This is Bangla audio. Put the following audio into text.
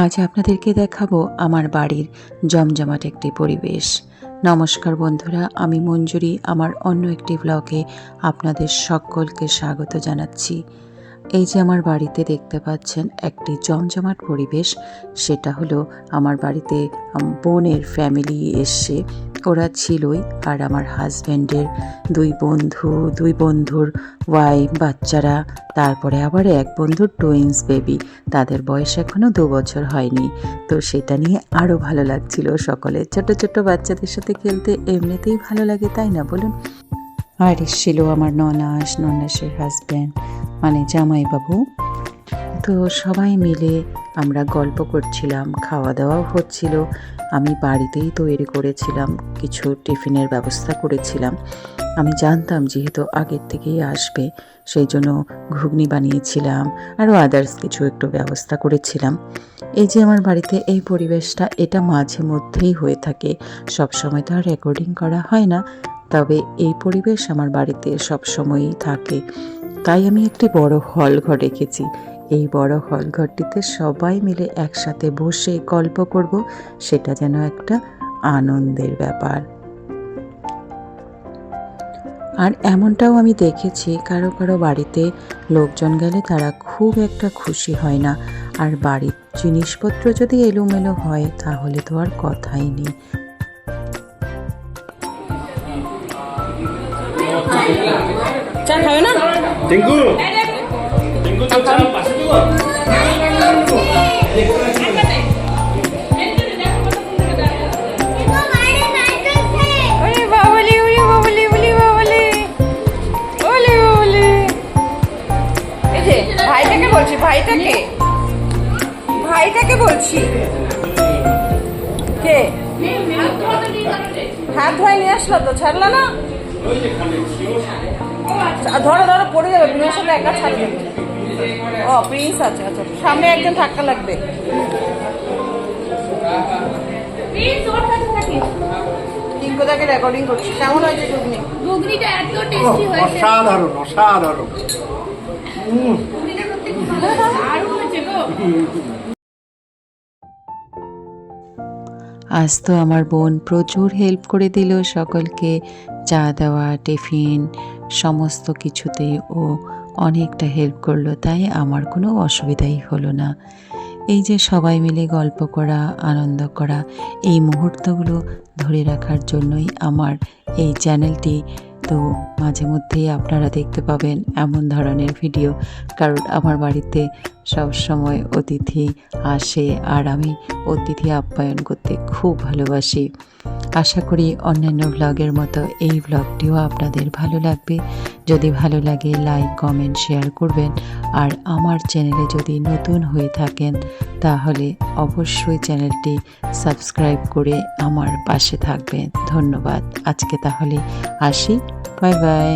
আজ আপনাদেরকে দেখাবো আমার বাড়ির জমজমাট একটি পরিবেশ। নমস্কার বন্ধুরা, আমি মঞ্জুরি। আমার অন্য একটি ব্লগে আপনাদের সকলকে স্বাগত জানাচ্ছি। এই যে আমার বাড়িতে দেখতে পাচ্ছেন একটি জমজমাট পরিবেশ, সেটা হলো আমার বাড়িতে বোনের ফ্যামিলি এসছে। ওরা ছিলই, আর আমার হাজব্যান্ডের দুই বন্ধুর ওয়াইফ, বাচ্চারা, তারপরে আবার এক বন্ধুর টুইন্স বেবি। তাদের বয়স এখনও 2 বছর হয়নি। তো সেটা নিয়ে আরও ভালো লাগছিল সকলে। ছোট ছোট বাচ্চাদের সাথে খেলতে এমনিতেই ভালো লাগে, তাই না বলুন? আর এসেছিল আমার ননাসের হাজব্যান্ড, মানে জামাইবাবু। তো সবাই মিলে আমরা গল্প করছিলাম, খাওয়া দাওয়াও হচ্ছিল। আমি বাড়িতেই তৈরি করেছিলাম, কিছু টিফিনের ব্যবস্থা করেছিলাম। আমি জানতাম যেহেতু আগের থেকেই আসবে, সেই জন্য ঘুগনি বানিয়েছিলাম, আরও আদার্স কিছু একটু ব্যবস্থা করেছিলাম। এই যে আমার বাড়িতে এই পরিবেশটা, এটা মাঝে মধ্যেই হয়ে থাকে, সবসময় তো আর রেকর্ডিং করা হয় না। তবে এই পরিবেশ আমার বাড়িতে সবসময়ই থাকে। তাই আমি একটি বড় হল ঘর রেখেছি। এই বড় হল ঘরটিতে সবাই মিলে একসাথে বসে গল্প করব, সেটা যেন একটা আনন্দের ব্যাপার। আর এমনটাও আমি দেখেছি, কারো কারো বাড়িতে লোকজন গেলে তারা খুব একটা খুশি হয় না। আর বাড়ির জিনিসপত্র যদি এলোমেলো হয় তাহলে তো আর কথাই নেই। চা খাবে না? টিঙ্কু টিঙ্কু তো চা পাশে দিব। ওরে বাবলি, ওরে বাবলি, ওরে বাবলি, ওলে বাবলি। এই যে ভাইটাকে বলছি, ভাইটাকে বলছি। কে হাত ধোয়া নিয়ে আসলো? তো ছাড়লো না। ধরো ধরো, পড়ে যাবে। বিনার সাথে একা ছাড়বে। ও প্রিন্স আছে। আচ্ছা, সামনে একজন থাকা লাগবে। টিঙ্কুদাকে রেকর্ডিং করছি। কেমন হয়েছে ঘুগনি? ঘুগনিটা এত টেস্টি হয়েছে, অসাধারণ অসাধারণ। দারুণ হয়েছে গো। আজ তো আমার বোন প্রচুর হেল্প করে দিল সকলকে, চা দেওয়া, টিফিন, সমস্ত কিছুতেই ও অনেকটা হেল্প করলো। তাই আমার কোনো অসুবিধাই হলো না। এই যে সবাই মিলে গল্প করা, আনন্দ করা, এই মুহূর্তগুলো ধরে রাখার জন্যই আমার এই চ্যানেলটি। তো মাঝে মধ্যেই আপনারা দেখতে পাবেন এমন ধরনের ভিডিও, কারণ আমার বাড়িতে সব সময় অতিথি আসে আর আমি অতিথি আপ্যায়ন করতে খুব ভালোবাসি। আশা করি অন্যান্য ব্লগের মতো এই ব্লগটিও আপনাদের ভালো লাগবে। যদি ভালো লাগে লাইক, কমেন্ট, শেয়ার করবেন। আর আমার চ্যানেলে যদি নতুন হয়ে থাকেন তাহলে অবশ্যই চ্যানেলটি সাবস্ক্রাইব করে আমার পাশে থাকবেন। ধন্যবাদ। আজকে তাহলে আসি, বাই বাই।